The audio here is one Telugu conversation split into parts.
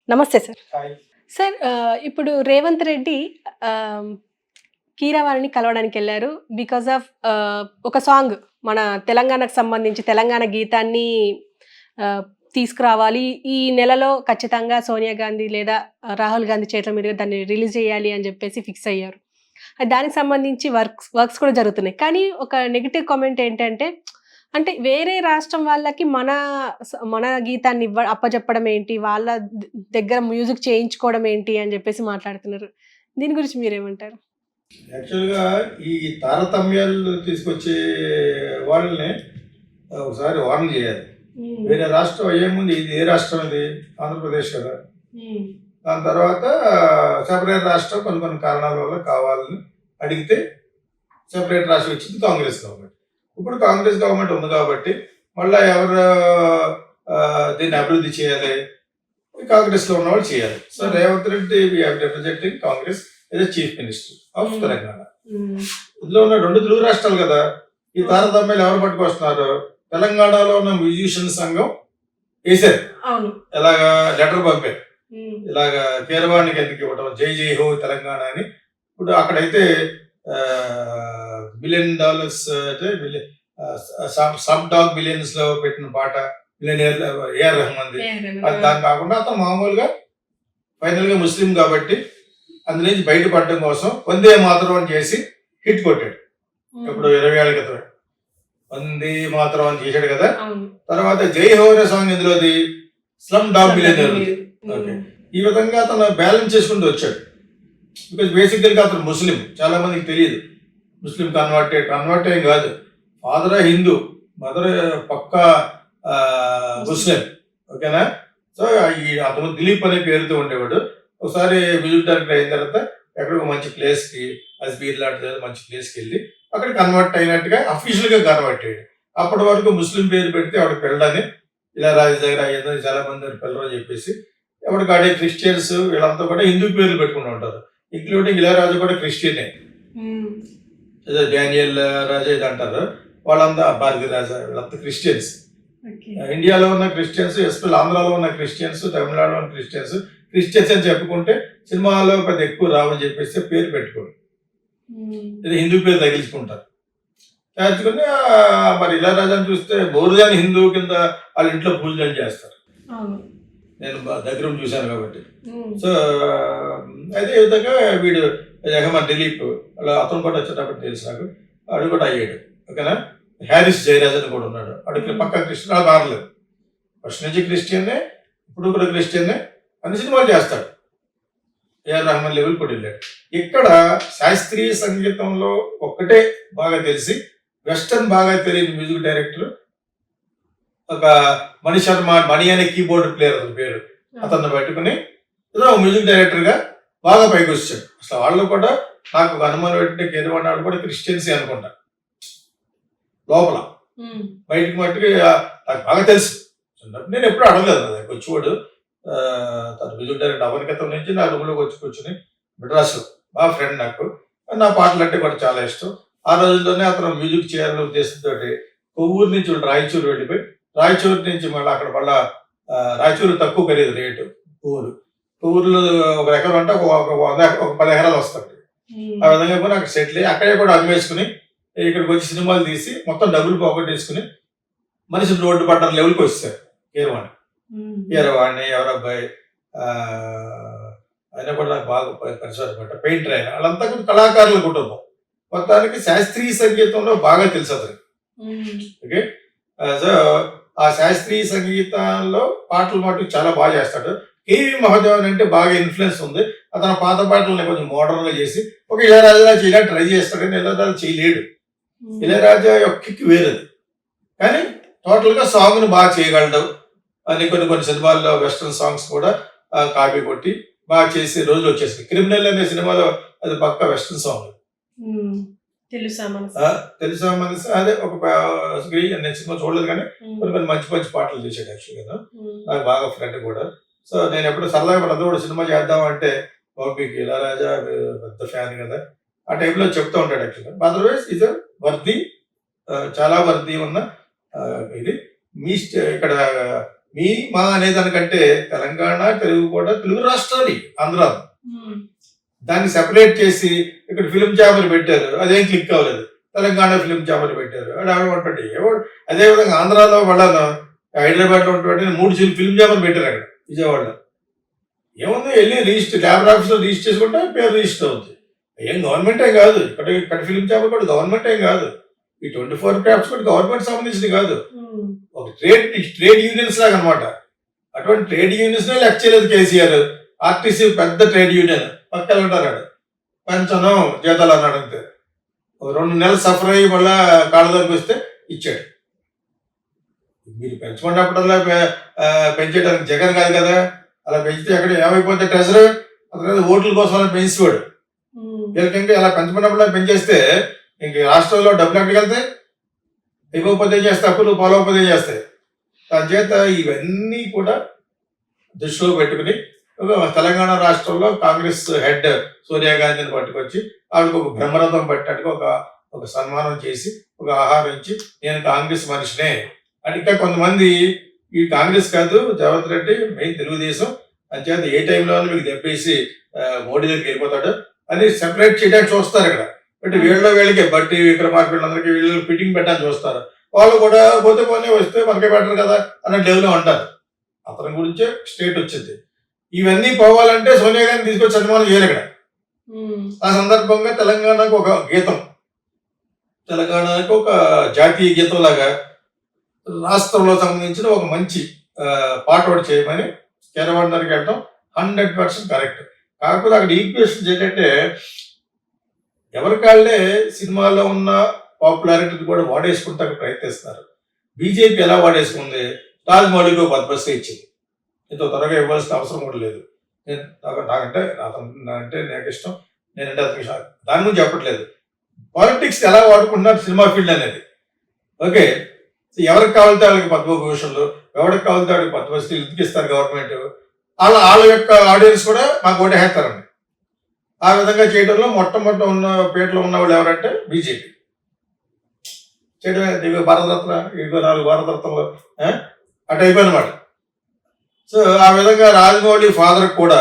నమస్తే సార్. హాయ్. సార్ ఇప్పుడు రేవంత్ రెడ్డి ఆహ్, కీరవాణిని కలవడానికెళ్లారు. బికాజ్ ఆఫ్ ఒక సాంగ్ మన తెలంగాణకు సంబంధించి తెలంగాణ గీతాన్ని ఆహ్, తీసుకురావాలి. ఈ నెలలో ఖచ్చితంగా సోనియా గాంధీ లేదా రాహుల్ గాంధీ చేతుల మీదుగా దాన్ని రిలీజ్ చేయాలి అని చెప్పేసి ఫిక్స్ అయ్యారు. దానికి సంబంధించి వర్క్స్ కూడా జరుగుతున్నాయి. కానీ ఒక నెగెటివ్ కామెంట్ ఏంటంటే, అంటే వేరే రాష్ట్రం వాళ్ళకి మన గీతాన్ని అప్పజెప్పడం ఏంటి? వాళ్ళ దగ్గర మ్యూజిక్ చేయించుకోవడం ఏంటి? అని జెప్పేసి మాట్లాడుతున్నారు. దీని గురించి మీరేమంటారు? యాక్చువల్‌గా ఈ తారతమ్యాలు తీసుకొచ్చే వాళ్ళని ఒకసారి వార్న్ చేయాలి. వేరే రాష్ట్రం అయ్యేముందు ఇది ఏ రాష్ట్రం ఇది? ఆంధ్రప్రదేశ్ కదా! దాని తర్వాత సెపరేట్ రాష్ట్రం కొన్ని కారణాల వల్ల కావాలని అడిగితే సెపరేట్ రాష్ట్రం వచ్చింది కాంగ్రెస్ గవర్నమెంట్. ఇప్పుడు కాంగ్రెస్ గవర్నమెంట్ ఉంది కాబట్టి మళ్ళా ఎవరు దీన్ని అభివృద్ధి చేయాలి? కాంగ్రెస్‌లో ఉన్నవాళ్ళు చేయాలి. So Revanth Reddy representing Congress as chief minister of Telangana. ఇందులో ఉన్న 2 తెలుగు రాష్ట్రాలు కదా! ఈ తారతమ్యాలు ఎవరు పట్టుకొస్తున్నారు? తెలంగాణలో ఉన్న మ్యూజిషియన్ సంఘం వేశారు. అవును. ఇలాగా లెటర్ పంపారు. ఇలాగా కీరవాణికి ఎందుకు ఇవ్వడం, జై జై హో తెలంగాణ అని. ఇప్పుడు అక్కడైతే $1 బిలియన్ అంటే సమ్ డాగ్ బిలియన్స్ లో పెట్టిన పాట మిలియనియర్ ఏఆర్ రెహమాన్ది. అది దాని కాకుండా అతను మామూలుగా ఫైనల్ గా ముస్లిం కాబట్టి అందు నుంచి బయటపడడం కోసం వందే మాతరం అని చేసి హిట్ కొట్టాడు. ఇప్పుడు 20 ఏళ్ళ క్రితం వందే మాతరం అని చేశాడు కదా. తర్వాత జై హో అనే సాంగ్ ఇందులోది స్లమ్ డాగ్ మిలియనియర్. ఓకే, ఈ విధంగా అతను బ్యాలెన్స్ చేసుకుంటూ వచ్చాడు. బికాజ్ బేసికల్గా అతను ముస్లిం, చాలా మందికి తెలియదు. ముస్లిం కన్వర్ట్ ఏం కాదు. ఫాదర్ హిందూ, మదర్ పక్కా ముస్లిం. ఓకేనా? సో అతను దిలీప్ అనే పేరుతో ఉండేవాడు. ఒకసారి మ్యూజిక్ డైరెక్టర్ అయిన తర్వాత ఎక్కడికో మంచి ప్లేస్కి, అజ్మీర్ లాంటి మంచి ప్లేస్కి వెళ్ళి అక్కడ కన్వర్ట్ అయినట్టుగా అఫీషియల్గా కన్వర్ట్ అయ్యాడు. అప్పటి వరకు ముస్లిం పేరు పెడితే ఆవిడ పెళ్ళని ఇలా రాజు దగ్గర అయ్యేదో చాలా మంది పిల్లలు చెప్పేసి ఎవరికి ఆడే క్రిస్టియన్స్ వీళ్ళంతా కూడా హిందూ పేర్లు పెట్టుకుని ఉంటారు. ఇంక్లూడింగ్ ఇళయరాజు కూడా క్రిస్టియనే. ఏదో డానియల్ రాజా ఇది అంటారు. వాళ్ళంతా భారతీ రాజా వీళ్ళంతా క్రిస్టియన్స్. ఇండియాలో ఉన్న క్రిస్టియన్స్, ఎస్పెషల్ ఆంధ్రాలో ఉన్న క్రిస్టియన్స్, తమిళనాడులో ఉన్న క్రిస్టియన్స్ అని చెప్పుకుంటే సినిమాలో పెద్ద ఎక్కువ రావని చెప్పేసి పేరు పెట్టుకోరు. ఇది హిందూ పేరు తగిలించుకుంటారు. తగిలించుకుని మరి ఇళయరాజాని చూస్తే బోరుదాని హిందూ కింద వాళ్ళ ఇంట్లో పూజలు చేస్తారు. నేను దగ్గర చూశాను కాబట్టి. సో అదే విధంగా వీడు రెహమాన్ దిలీప్ అలా అతను కూడా వచ్చేటప్పుడు తెలుసు నాకు. వాడు కూడా అయ్యాడు. ఓకేనా? హ్యారిస్ జయరాజ్ అని కూడా ఉన్నాడు. వాడికి పక్కా క్రిస్టియన్, అది మారలేదు. ఫస్ట్ నుంచి క్రిస్టియన్నే, ఇప్పుడు కూడా క్రిస్టియన్నే. అన్ని సినిమాలు చేస్తాడు. ఏఆర్ రెహమాన్ లెవెల్ కూడా వెళ్ళాడు. ఇక్కడ శాస్త్రీయ సంగీతంలో ఒక్కటే బాగా తెలిసి వెస్టర్న్ బాగా తెలియని మ్యూజిక్ డైరెక్టర్ ఒక మణి శర్మ, మణి అనే కీబోర్డ్ ప్లేయర్ అతని పేరు. అతన్ని పెట్టుకుని ఏదో మ్యూజిక్ డైరెక్టర్ గా బాగా పైకి వచ్చాడు. అసలు వాళ్ళు కూడా నాకు ఒక అనుమానం పెట్టిన కీరవాణి వాళ్ళు కూడా క్రిస్టియన్సీ అనుకుంటా లోపల. బయటకు మట్టుకు నాకు బాగా తెలుసు. నేను ఎప్పుడు అడగలేదు. నా దగ్గర వచ్చేవాడు తన మ్యూజిక్ డైరెక్టర్ అవని క్రితం నుంచి నా రూమ్లోకి వచ్చి కూర్చుని మెడ్రాస్ బాగా ఫ్రెండ్ నాకు. నా పాటలు అంటే కూడా చాలా ఇష్టం. ఆ రోజుల్లోనే అతను మ్యూజిక్ చేయాలనే ఉద్దేశంతో కొవ్వూరు నుంచి రాయచూరు వెళ్ళిపోయి, రాయచూరు నుంచి మళ్ళీ రాయచూరు తక్కువ ఖరీదు రేటు. కొవ్వూరులో ఒక ఎకరం అంటే ఒక 10 ఎకరాలు వస్తుంది. ఆ విధంగా కూడా అక్కడ సెటిల్ అయ్యి అక్కడే కూడా అమ్మేసుకుని ఇక్కడికి వచ్చి సినిమాలు తీసి మొత్తం డబ్బులు పోగొట్టేసుకుని మనిషి రోడ్డు పడ్డ లెవెల్కి వచ్చారు. కీరవాణి ఎవరబ్బాయి ఆయన కూడా నాకు బాగా పరిచయం పడ్డ పెయింటర్. ఆయన వాళ్ళంతా కూడా కళాకారుల కుటుంబం. మొత్తానికి శాస్త్రీయ సంగీతంలో బాగా తెలుసు అతనికి. ఓకే, సో ఆ శాస్త్రీయ సంగీతంలో పాటలు మటుకు చాలా బాగా చేస్తాడు. కేవి మహాదేవన్ అంటే బాగా ఇన్ఫ్లుయెన్స్ ఉంది. అతను పాత పాటలను కొంచెం మోడర్న్ గా చేసి ఒక ఇళయరాజా చేయడానికి ట్రై చేస్తాడు, కానీ ఇళయరాజా చేయలేడు. ఇళయరాజా యొక్క కిక్ వేరేది, కానీ టోటల్ గా సాంగ్ ను బాగా చేయగలడు అని కొన్ని సినిమాల్లో వెస్ట్రన్ సాంగ్స్ కూడా కాపీ కొట్టి బాగా చేసే రోజులు వచ్చేసి. క్రిమినల్ అనే సినిమాలో అది పక్కా వెస్ట్రన్ సాంగ్. తెలుసా మనసు అదే ఒక నేను సినిమా చూడలేదు, కానీ కొన్ని మంచి పాటలు చేశాడు యాక్చువల్గా. నాకు బాగా ఫ్రెండ్ కూడా. సో నేను ఎప్పుడు సరదాగా అందరూ కూడా సినిమా చేద్దాం అంటే మీకు ఇళయరాజా పెద్ద ఫ్యాన్ కదా, ఆ టైంలో చెప్తూ ఉంటాడు యాక్చువల్గా. అదర్వైజ్ ఇది వర్ది, చాలా వర్ది ఉన్న ఇది. మీ ఇక్కడ మా అనేదానికంటే తెలంగాణ తెలుగు కూడా తెలుగు రాష్ట్రాలు ఆంధ్ర దాన్ని సెపరేట్ చేసి ఇక్కడ ఫిలిం ఛాంబర్ పెట్టారు, అదేం క్లిక్ అవ్వలేదు. తెలంగాణ ఫిలిం ఛాంబర్ పెట్టారు, అది ఆడమంటే అదేవిధంగా ఆంధ్రాలో వాళ్ళను హైదరాబాద్లో ఉన్నటువంటి 3 ఫిలిం ఛాంబర్ పెట్టారు అక్కడ విజయవాడలో. ఏముంది, వెళ్ళి రిజిస్టర్ ల్యాబ్ ఆఫీస్లో రిజిస్టర్ చేసుకుంటే పేరు రిజిస్టర్ అవుతుంది. ఏం గవర్నమెంట్ ఏం కాదు, ఇక్కడ ఫిలిం ఛాంబర్ కూడా గవర్నమెంట్ ఏం కాదు, ఈ 24 క్రాఫ్ట్స్ కూడా గవర్నమెంట్ సంబంధించింది కాదు, ఒక ట్రేడ్ యూనియన్స్ లాగా అనమాట. అటువంటి ట్రేడ్ యూనియన్స్ లెక్క చేయలేదు కేసీఆర్. ఆర్టీసీ పెద్ద ట్రేడ్ యూనియన్ పక్కన ఉంటారు, పెంచను జీతాలు అన్నాడు అంతే. 2 నెలలు సఫర్ అయ్యి మళ్ళా కాళ్ళ దగ్గరికి వస్తే ఇచ్చాడు. మీరు పెంచుకున్నప్పుడల్లా పెంచేయడానికి జగన్ కాదు కదా, అలా పెంచితే ఎక్కడ ఏమైపోతే ట్రెజర్ అతను ఓట్ల కోసం అలా పెంచేవాడు. వీళ్ళకి అలా పెంచుకున్నప్పుడు పెంచేస్తే ఇంక రాష్ట్రంలో డబ్బులు ఎక్కడికి వెళ్తాయి, ఇవ్వకపోతే చేస్తే అప్పులు పోలవకపోతే చేస్తాయి. దాని చేత ఇవన్నీ కూడా దృష్టిలో పెట్టుకుని తెలంగాణ రాష్ట్రంలో కాంగ్రెస్ హెడ్ సోనియా గాంధీని పట్టుకొచ్చి ఆవిడకి ఒక బ్రహ్మరథం పట్టినట్టుగా ఒక సన్మానం చేసి ఒక ఆహారం ఇచ్చి నేను కాంగ్రెస్ మనిషినే అని. ఇంకా కొంతమంది ఈ కాంగ్రెస్ కాదు రేవంత్ రెడ్డి మెయిన్ తెలుగుదేశం అని చేత ఏ టైంలో మీకు దెబ్బేసి మోడీ దగ్గరికి వెళ్ళిపోతాడు అని సెపరేట్ చేయడానికి చూస్తారు ఇక్కడ. బట్ వీళ్ళకి బట్టి విక్రమార్కులందరికీ వీళ్ళు ఫిట్టింగ్ పెట్టడానికి చూస్తారు. వాళ్ళు కూడా పోతే పోనీ వస్తే మనకే బెటర్ కదా అన్న లెవెల్లో అంటారు. అతని గురించే స్టేట్ వచ్చింది. ఇవన్నీ పోవాలంటే సోనియా గాంధీ తీసుకొచ్చి సన్మానం చేయాలి ఇక్కడ. ఆ సందర్భంగా తెలంగాణకు ఒక గీతం, తెలంగాణకు ఒక జాతీయ గీతం లాగా రాష్ట్రంలో సంబంధించిన ఒక మంచి పాట ఒకటి చేయమని కేరవాడకి వెళ్ళడం 100% కరెక్ట్. కాకపోతే అక్కడ ఈక్వేషన్స్ ఏంటంటే ఎవరికాళ్ళే సినిమాలో ఉన్న పాపులారిటీని కూడా వాడేసుకుంటానికి ప్రయత్నిస్తున్నారు. బీజేపీ ఎలా వాడేసుకుంది, రాజమౌళికి పద్మశ్రీ ఇచ్చింది, ఇంత త్వరగా ఇవ్వాల్సిన అవసరం కూడా లేదు. నాకంటే నాకు ఇష్టం, నేనంటే అతనికి దాని గురించి చెప్పట్లేదు. పాలిటిక్స్ ఎలా వాడుకుంటున్నారు సినిమా ఫీల్డ్ అనేది. ఓకే, ఎవరికి కావాలితే వాళ్ళకి పద్మభూషణ్లు, ఎవరికి కావాలితే వాళ్ళకి పద్మశ్రీ ఇస్తారు గవర్నమెంట్. వాళ్ళ యొక్క ఆడియన్స్ కూడా మాకు ఓటేస్తారండి. ఆ విధంగా చేయడంలో మొట్టమొదటి ఉన్న పేటలో ఉన్న వాళ్ళు ఎవరంటే బీజేపీ. చేయడమే ఇదిగో భారతరత్న, ఇదిగో 4 భారతరత్నలు అటు అయిపోయినమాట. సో ఆ విధంగా రాజమౌళి ఫాదర్ కూడా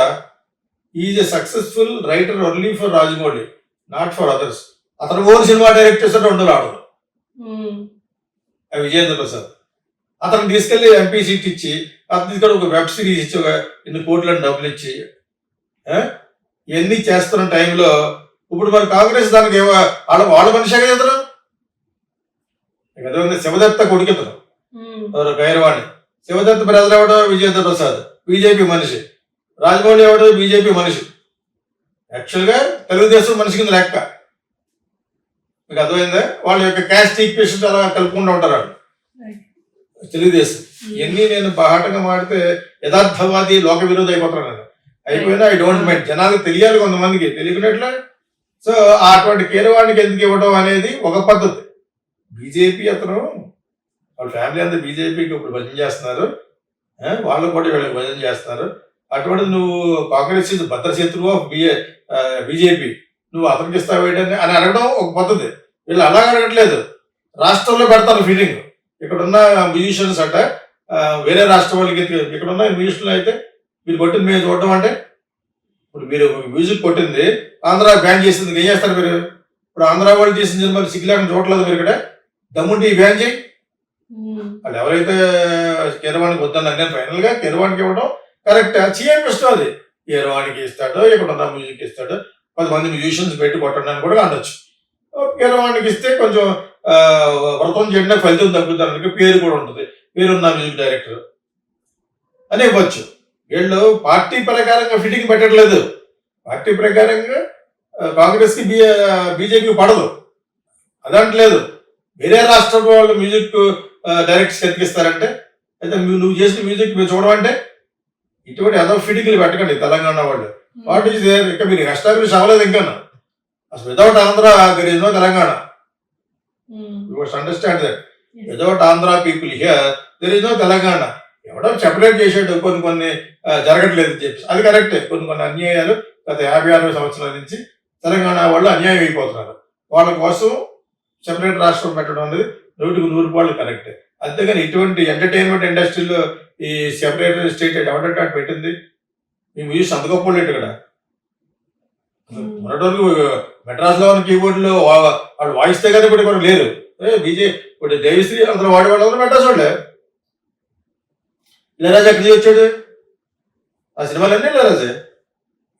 is a successful writer only for Rajamouli, not for others. అతను ఓన్ సినిమా డైరెక్ట్ చేస్తే 2 ఆడదు విజయేంద్ర ప్రసాద్. అతను తీసుకెళ్లి ఎంపీ సీట్ ఇచ్చి అతను తీసుకెళ్ళి ఒక వెబ్ సిరీస్ ఇచ్చి ఒక ఇన్ని కోట్లను డబ్బులు ఇచ్చి ఇవన్నీ చేస్తున్న టైంలో ఇప్పుడు మరి కాంగ్రెస్ దానికి వాళ్ళ మనిషి కదా ఇతను. శివదత్త కొడుకుతారు గైరవాణి. శివదత్త బ్రదర్ ఎవడో విజయేంద్ర ప్రసాద్, బీజేపీ మనిషి. రాజమౌళి ఎవడో బీజేపీ మనిషి. యాక్చువల్గా తెలుగుదేశం మనిషి కింద లెక్క. మీకు అర్థమైందా? వాళ్ళ యొక్క క్యాస్ట్ ఈక్వేషన్ అలా కలుపుకుంటూ ఉంటారు వాళ్ళు తెలుగుదేశం. ఇవన్నీ నేను బాహాటంగా మాడితే యథార్థవాది లోక విరోధి అయిపోతాను నేను. అయిపోయినా ఐ డోంట్ మైండ్. జనాలకు తెలియాలి, కొంతమందికి తెలియకున్నట్లే. సో అటువంటి కీరవాణికి ఎందుకు ఇవ్వడం అనేది ఒక పద్ధతి. బీజేపీ అతను వాళ్ళ ఫ్యామిలీ అంతా బీజేపీకి ఇప్పుడు భజన చేస్తున్నారు, వాళ్ళు కూడా వీళ్ళకి భజన చేస్తున్నారు. అటువంటి నువ్వు కాంగ్రెస్ భద్రశత్రువు ఆఫ్ బీజేపీ, నువ్వు అతనికి ఇస్తావేటని అని అడగడం ఒక పద్ధతి. వీళ్ళు అలాగ అడగట్లేదు, రాష్ట్రంలో పెడతారు ఫీలింగ్. ఇక్కడున్న మ్యూజిషియన్స్ అంట వేరే రాష్ట్రం వాళ్ళకి, ఇక్కడున్న మ్యూజిషియన్లు అయితే మీరు కొట్టింది మేము చూడడం అంటే, ఇప్పుడు మీరు మ్యూజిక్ కొట్టింది ఆంధ్ర బ్యాన్ చేసింది, ఏం చేస్తారు మీరు? ఇప్పుడు ఆంధ్ర వాళ్ళు చేసిన సినిమాలు సిగ్గులేకుండా చూడలేదు మీరు. ఇక్కడ దమ్ముంటే ఈ బ్యాన్ చేయి. వాళ్ళు ఎవరైతే కీరవాణికి వద్దన్నారు, నేను ఫైనల్ గా కీరవాణికి ఇవ్వడం కరెక్ట్. చేయడం ఇష్టం, అది కీరవాణికి ఇస్తాడు, ఇక్కడ ఉన్న మ్యూజిక్ ఇస్తాడు, 10 మంది మ్యూజిషియన్స్ పెట్టి కొట్టడానికి కూడా అనొచ్చు. కీరవాణికి ఇస్తే కొంచెం వ్రతం చేయడం ఫలితం తగ్గుతానికి పేరు కూడా ఉంటుంది, పేరున్న మ్యూజిక్ డైరెక్టర్ అని ఇవ్వచ్చు. వీళ్ళు పార్టీ ప్రకారంగా ఫిట్టింగ్ పెట్టట్లేదు. పార్టీ ప్రకారంగా కాంగ్రెస్ కి బీజేపీ పడదు అదంటలేదు. వేరే రాష్ట్రం వాళ్ళు మ్యూజిక్ డైరెక్టర్స్ ఎత్తికిస్తారంటే, అయితే నువ్వు చేసిన మ్యూజిక్ మీరు చూడమంటే ఇటువంటి ఏదో ఫిట్టింగ్లు పెట్టకండి తెలంగాణ వాళ్ళు. What is there? ఇంకా మీరు ఎస్టాబ్లిష్ అవ్వలేదు ఇంకా. అసలు without Andhra there is no Telangana. You must understand that. Without Andhra people here there is no Telangana. ఎవడో సెపరేట్ చేసాడు, కొన్ని జరగట్లేదు చెప్పి అది కరెక్టే. కొన్ని అన్యాయాలు గత 50-60 సంవత్సరాల నుంచి తెలంగాణ వాళ్ళు అన్యాయం అయిపోతున్నారు. వాళ్ళ కోసం సెపరేట్ రాష్ట్రం పెట్టడం అనేది 100% కరెక్టే. అంతేగాని ఇటువంటి ఎంటర్టైన్మెంట్ ఇండస్ట్రీలో ఈ సెపరేట్ స్టేట్ ఎవరంటే అటు పెట్టింది ఈ మ్యూజిక్ అంత గొప్ప వాళ్ళు ఇక్కడ మొన్నటి వరకు మెడ్రాస్ లో ఉన్న కీబోర్డులు వాళ్ళు వాయిస్తే కానీ ఇప్పుడు మనకు లేరు. ఇప్పుడు దేవిశ్రీ అందరూ వాడేవాళ్ళు మెడ్రాస్ వాళ్ళే. ఇళయరాజా ఎక్కడ వచ్చాడు? ఆ సినిమాలన్నీ ఇళయరాజే.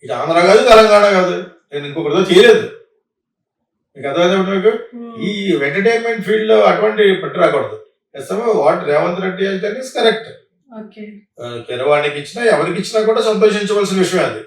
ఇటు ఆంధ్ర కాదు, తెలంగాణ కాదు, నేను ఇంకొకరితో చేయలేదు. మీకు అర్థమైంది మీకు? ఈ ఎంటర్టైన్మెంట్ ఫీల్డ్ లో అటువంటి పట్టు రాకూడదు. వాట్ రేవంత్ రెడ్డి అయితే కరెక్ట్. కిరవాణికి ఇచ్చినా ఎవరికి ఇచ్చినా కూడా సంతోషించవలసిన విషయం అది.